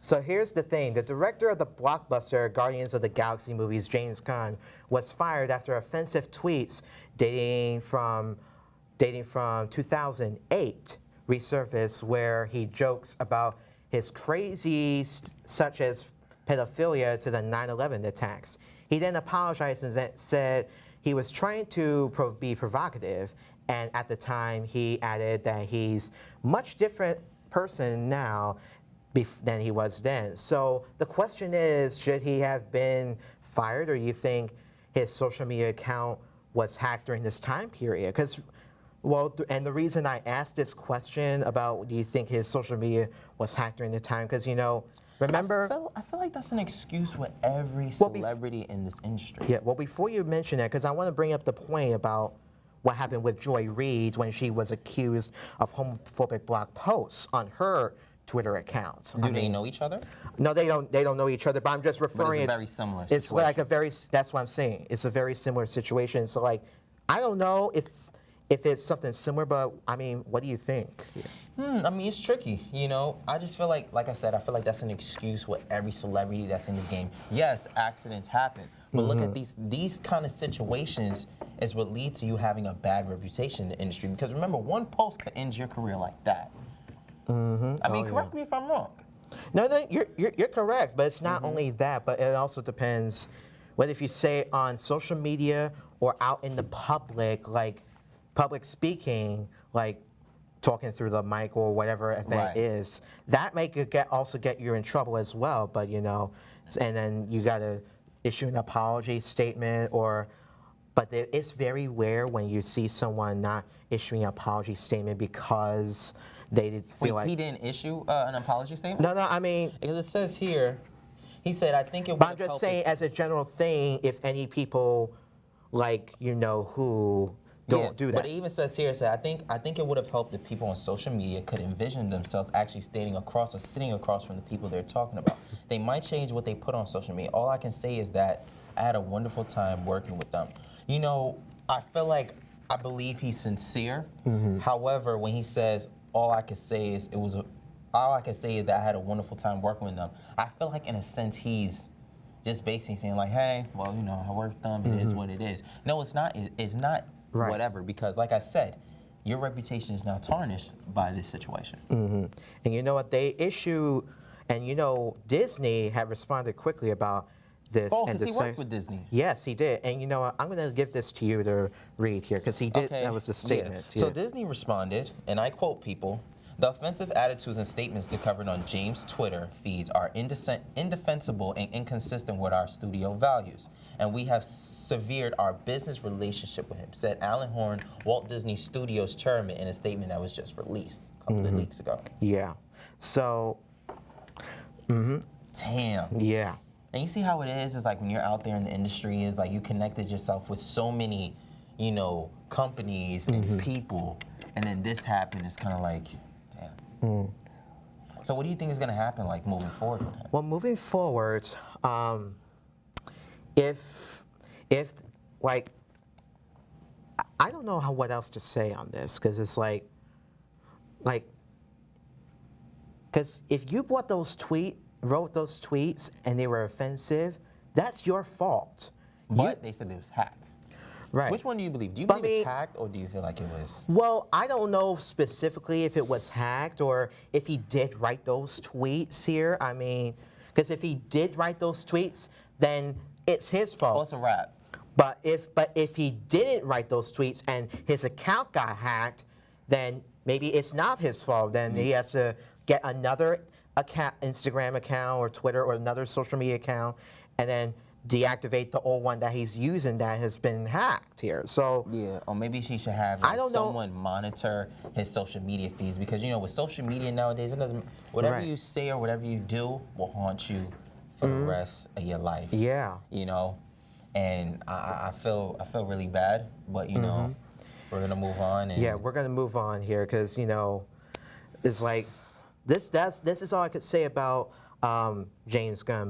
So here's the thing. The director of the blockbuster Guardians of the Galaxy movies, James Gunn, was fired after offensive tweets dating from 2008 resurfaced, where he jokes about his crazies such as pedophilia to the 9/11 attacks. He then apologized and said he was trying to be provocative, and at the time he added that he's much different person now than he was then. So the question is, should he have been fired, or do you think his social media account was hacked during this time period? Because, well, and the reason I asked this question about do you think his social media was hacked during the time, because, you know, remember? I feel like that's an excuse with every celebrity in this industry. Yeah, well, before you mention that, because I want to bring up the point about what happened with Joy Reid when she was accused of homophobic blog posts on her Twitter account. Do they know each other? No, they don't know each other, but I'm just referring. But it's a very similar situation. It's like a very, that's what I'm saying. It's a very similar situation. So, like, I don't know if it's something similar, but I mean, what do you think? I mean, it's tricky, you know. I just feel like I said, I feel like that's an excuse with every celebrity that's in the game. Yes, accidents happen, but look at these kind of situations is what lead to you having a bad reputation in the industry. Because remember, one post could end your career like that. I mean, correct me if I'm wrong. No, you're correct, but it's not only that, but it also depends whether if you say it on social media or out in the public, like public speaking, like talking through the mic or whatever event is, that may also get you in trouble as well. But you know, and then you gotta issue an apology statement but it's very rare when you see someone not issuing an apology statement because they feel like he didn't issue an apology statement. No, I mean, because it says here, he said, I think it. But I'm just saying, as a general thing, if any people, like, you know, who don't do that. But it even says here, I think it would have helped if people on social media could envision themselves actually standing across or sitting across from the people they're talking about. They might change what they put on social media. All I can say is that I had a wonderful time working with them. You know, I believe he's sincere. However, when he says all I can say is that I had a wonderful time working with them, I feel like in a sense he's just basically saying like, hey, well, you know, I worked with them. It is what it is. No, it's not. It's not whatever, because like I said, your reputation is now tarnished by this situation. And you know what? They issue, and you know, Disney had responded quickly about this. Oh, because he worked with Disney. Yes, he did. And you know what? I'm going to give this to you to read here, because he did. That was the statement. So Disney responded, and I quote people, "The offensive attitudes and statements discovered on James' Twitter feeds are indefensible and inconsistent with our studio values, and we have severed our business relationship with him," said Alan Horn, Walt Disney Studios chairman, in a statement that was just released a couple of weeks ago. Yeah. So. Damn. Yeah. And you see how it is like when you're out there in the industry, is like you connected yourself with so many, you know, companies and people, and then this happened. It's kind of like, damn. So what do you think is going to happen, like, moving forward with him? Well, moving forward, if like, I don't know what else to say on this, because it's like, because if you wrote those tweets and they were offensive, that's your fault. But they said it was hacked. Right. Which one do you believe? Do you believe it's hacked, or do you feel like it was? Well, I don't know specifically if it was hacked or if he did write those tweets here. I mean, because if he did write those tweets, then it's his fault. Oh, it's a wrap. But if he didn't write those tweets and his account got hacked, then maybe it's not his fault. Then he has to get another account, Instagram account or Twitter or another social media account, and then deactivate the old one that he's using that has been hacked here. So yeah, or maybe he should have someone monitor his social media feeds, because you know with social media nowadays, it doesn't, whatever you say or whatever you do will haunt you for the rest of your life. Yeah, you know, and I feel really bad, but you know, we're gonna move on. And we're gonna move on here, because you know, it's like this is all I could say about James Gunn.